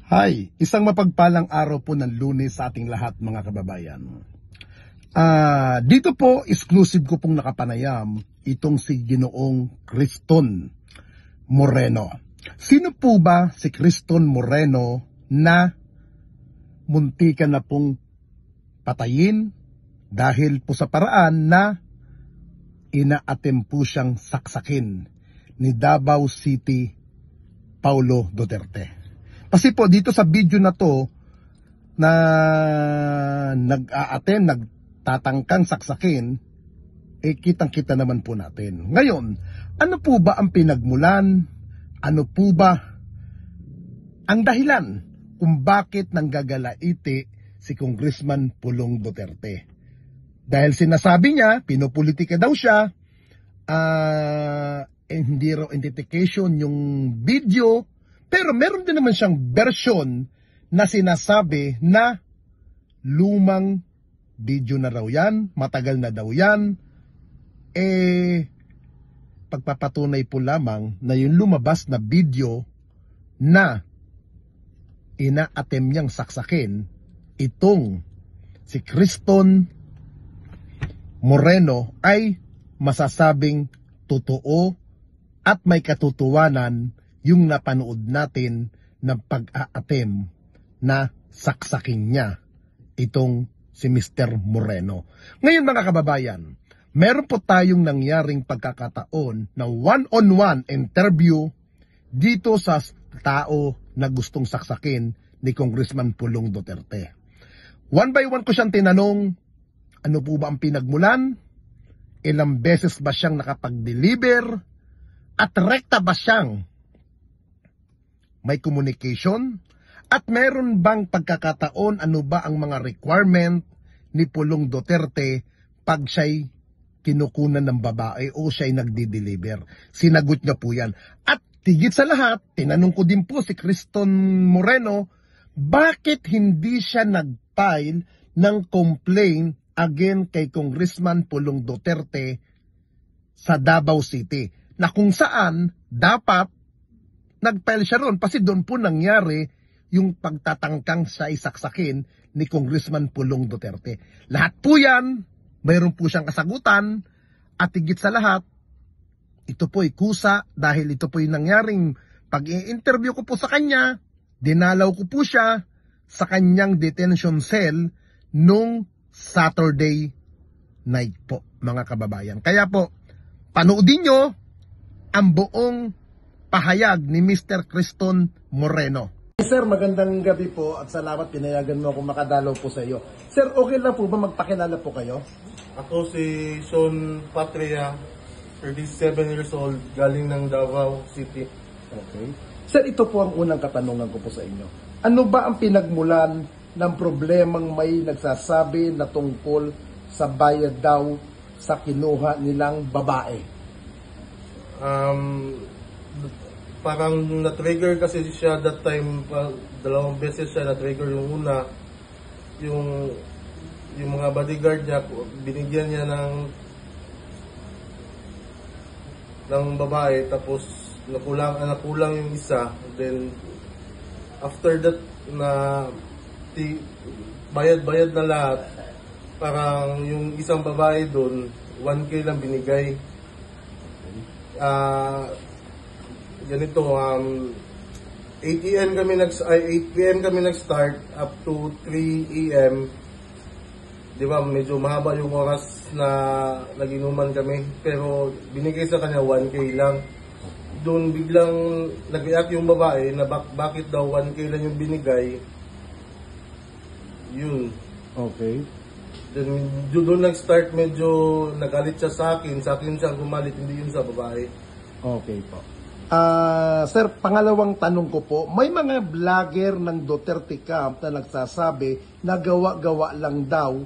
Hi, isang mapagpalang araw po ng Lunes sa ating lahat mga kababayan. Dito po, exclusive ko pong nakapanayam itong si Ginoong Criston Moreno. Sino po ba si Criston Moreno na muntikan na pong patayin dahil po sa paraan na inaatem po siyang saksakin ni Davao City Paulo Duterte? Kasi po dito sa video na to na nagtatangkang saksakin, kitang-kita naman po natin. Ngayon, ano po ba ang pinagmulan? Ano po ba ang dahilan kung bakit nanggagalaiti si Congressman Pulong Duterte? Dahil sinasabi niya, pinopolitika daw siya, hindi raw identification yung video. Pero meron din naman siyang version na sinasabi na lumang video na raw yan, matagal na daw yan. Pagpapatunay po lamang na yung lumabas na video na inaatem niyang saksakin itong si Criston Moreno ay masasabing totoo at may katotohanan yung napanood natin na pag-aatem na saksakin niya itong si Mr. Moreno. Ngayon mga kababayan, meron po tayong nangyaring pagkakataon na one-on-one interview dito sa tao na gustong saksakin ni Congressman Pulong Duterte. One by one ko siyang tinanong, ano po ba ang pinagmulan? Ilang beses ba siyang nakapag-deliver? At rekta ba siyang may communication? At meron bang pagkakataon, ano ba ang mga requirement ni Pulong Duterte pag siya'y kinukunan ng babae o siya'y nagdi-deliver? Sinagot niya po yan. At tigit sa lahat, tinanong ko din po si Criston Moreno, bakit hindi siya nag-file ng complaint again kay Congressman Pulong Duterte sa Davao City, na kung saan dapat nag-file siya ron kasi doon po nangyari yung pagtatangkang sa isaksakin ni Congressman Pulong Duterte. Lahat po yan, mayroon po siyang kasagutan at higit sa lahat, ito po ay kusa dahil ito po yung nangyaring pag-i-interview ko po sa kanya, dinalaw ko po siya sa kanyang detention cell nung Saturday night po mga kababayan. Kaya po, panoodin nyo ang buong pahayag ni Mr. Criston Moreno. Sir, magandang gabi po at salamat pinayagan mo akong makadalaw po sa iyo. Sir, okay lang po ba magpakilala po kayo? Ako si Sean Patria, 37 years old, galing ng Davao City. Okay. Sir, ito po ang unang katanungan ko po sa inyo. Ano ba ang pinagmulan ng problemang may nagsasabi na tungkol sa bayad daw sa kinuha nilang babae? Parang na-trigger kasi siya that time, dalawang beses siya na-trigger. Yung una, yung mga bodyguard niya, binigyan niya ng babae, tapos nakulang yung isa. Then, after that, na bayad na lahat, parang yung isang babae doon, 1K lang binigay. Ganito, 8 PM kami nag-start up to 3 AM. Di ba, medyo mahaba yung oras na naginuman kami, pero binigay sa kanya 1K lang. Doon biglang nag-react yung babae na bakit daw 1K lang yung binigay. Yun. Okay. Then doon nag-start, medyo nagalit siya sa akin siya gumalit, hindi yun sa babae. Okay po. Sir, pangalawang tanong ko po, may mga vlogger ng Duterte Camp na nagsasabi na gawa-gawa lang daw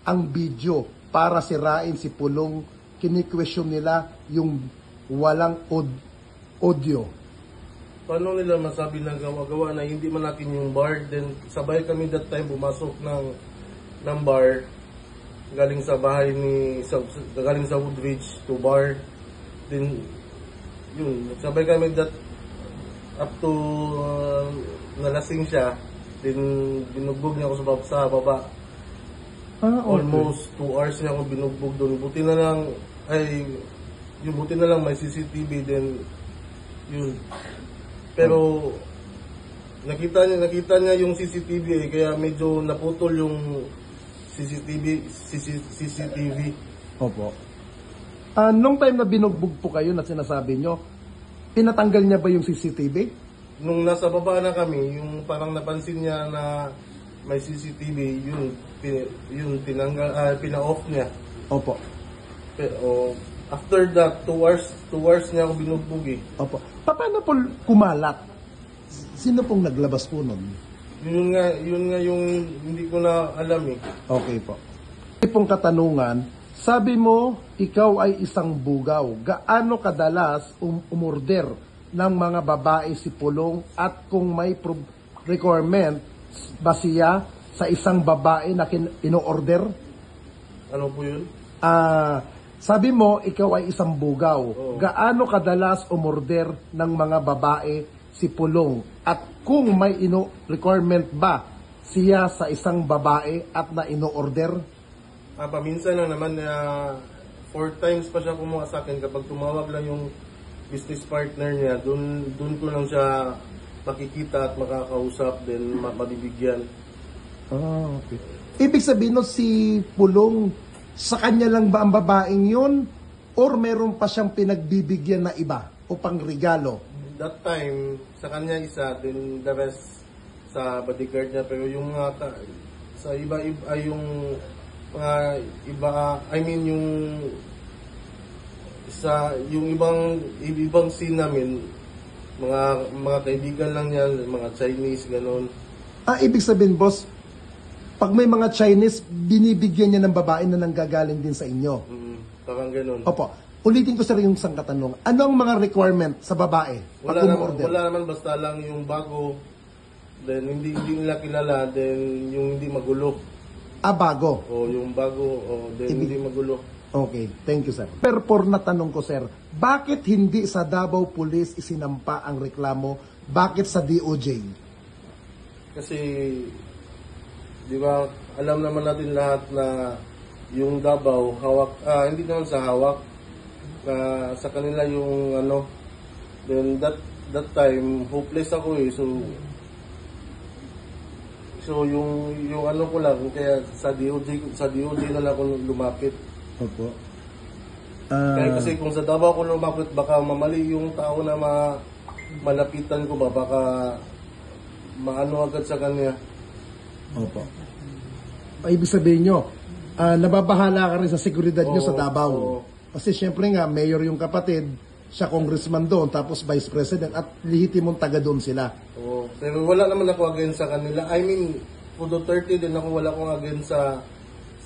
ang video para sirain si Pulong. Kini-question nila yung walang audio. Paano nila masabi na gawa-gawa na hindi man natin yung bar? Then sabay kami that time pumasok ng bar, galing sa bahay galing sa Woodridge to bar. Then yun, sabay kami that up to nalasing siya, din binugbog niya ako sa baba. Okay. Almost 2 hours niya ako binugbog doon. Buti na lang may CCTV din yun. Pero nakita niya yung CCTV kaya medyo naputol yung CCTV. Opo. Nung time na binugbog po kayo na sinasabi nyo, pinatanggal niya ba yung CCTV? Nung nasa baba na kami, yung parang napansin niya na may CCTV, yun pina-off niya. Opo. Pero after that, 2 hours niya ako binugbog eh. Opo. Paano po kumalat? Sino pong naglabas po nun? Yun nga yung hindi ko na alam eh. Okay po. Ito pong katanungan, sabi mo, ikaw ay isang bugaw. Gaano kadalas umorder ng mga babae si Pulong at kung may requirement ba siya sa isang babae na ino-order? Ano po yun? Sabi mo, ikaw ay isang bugaw. Oo. Gaano kadalas umorder ng mga babae si Pulong? At kung may requirement ba siya sa isang babae at na ino-order? Paminsan lang naman na 4 times pa siya kumuha sa akin kapag tumawag lang yung business partner niya, dun ko lang siya makikita at makakausap, then mabibigyan. Okay. Ibig sabihin no, si Pulong, sa kanya lang ba ang babaeng yun? Or meron pa siyang pinagbibigyan na iba o pangregalo? That time, sa kanya isa, then the rest sa bodyguard niya. Pero yung sa iba yung iba, I mean yung ibang scene namin, mga kaibigan lang yan, mga Chinese, ganon. Ibig sabihin, boss, pag may mga Chinese, binibigyan niya ng babae na nanggagaling din sa inyo. Parang ganon. Opo. Ulitin ko sa yung isang katanong. Ano ang mga requirement sa babae pag umorder? Wala naman, basta lang yung bago, then hindi nila kilala, then yung hindi magulo. Bago. O yung bago, then hindi magulo. Okay, thank you, sir. Pero por natanong ko, sir, bakit hindi sa Davao Police isinampa ang reklamo? Bakit sa DOJ? Kasi, di ba, alam naman natin lahat na yung Davao, hawak, hindi naman sa hawak, sa kanila yung then that time, hopeless ako eh, so yung ano ko lang, kaya sa DOJ na lang ako lumapit. Opo. Kaya kasi kung sa Davao ako lumapit, baka mamali yung tao na malapitan ko ba, baka maano agad sa kanya. Opo. Ibig sabihin nyo, nababahala ka rin sa seguridad nyo sa Davao. Kasi syempre nga, mayor yung kapatid, siya congressman doon, tapos vice president, at lihitimong taga doon sila. Pero wala naman ako against sa kanila. I mean, Pudo 30 din ako, wala akong against sa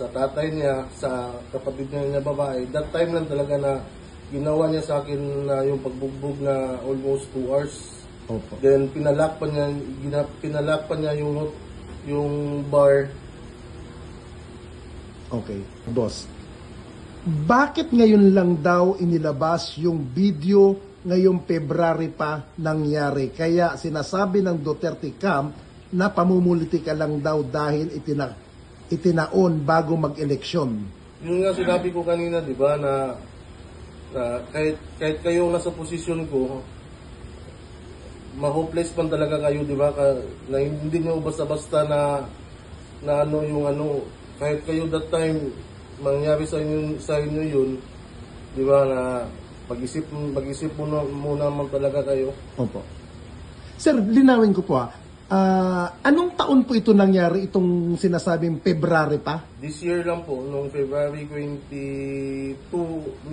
tatay niya, sa kapatid niya babae. That time lang talaga na ginawa niya sa akin na yung pagbugbog na almost 2 hours. Opo. Then pinalak pa niya yung bar. Okay, boss. Bakit ngayon lang daw inilabas yung video ngayong February pa nangyari? Kaya sinasabi ng Duterte camp na pamumulitika lang daw dahil itinaon bago mag-eleksyon. Yung nga sinabi ko kanina, di ba, na kahit kayo nasa posisyon ko, ma-hopeless man talaga kayo, di ba, na hindi nyo basta-basta na kahit kayo that time, mangyari sa inyo yun, di ba, na mag-isip muna man talaga kayo. Opo. Sir, linawin ko po anong taon po ito nangyari, itong sinasabing February pa? This year lang po, noong February 22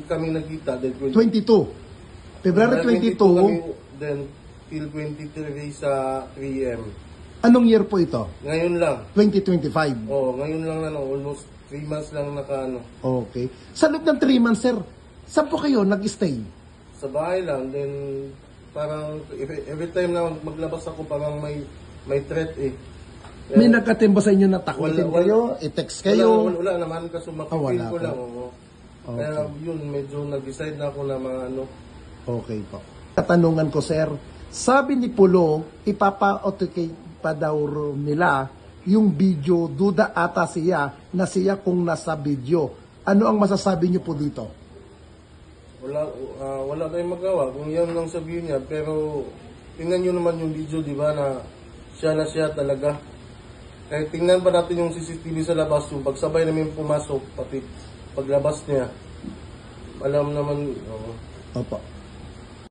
kami nagkita. 22. February 22. Kami, then till 23 sa 3M. Anong year po ito? Ngayon lang. 2025. Ngayon lang almost 3 months lang Okay. Sa loob ng 3 months, sir, saan po kayo nag-stay? Sa bahay lang. Then parang every time na maglabas ako, parang may threat eh. May nagkatimba sa inyo na takutin kayo? I-text kayo? Wala naman, kasi makipil ko lang. Okay. Kaya yun, medyo nag-decide na ako na Okay po. Katanungan ko, sir, Sabi ni Pulo, ipapa-authenticate pa daw nila yung video, duda ata siya na siya kung nasa video. Ano ang masasabi niyo po dito? Wala tayong magawa kung yan lang sabihin niya, pero tingnan nyo naman yung video, di ba, na siya talaga. Kahit tingnan pa natin yung CCTV sa labas, yung pagsabay namin pumasok, pati paglabas niya, alam naman. Opo.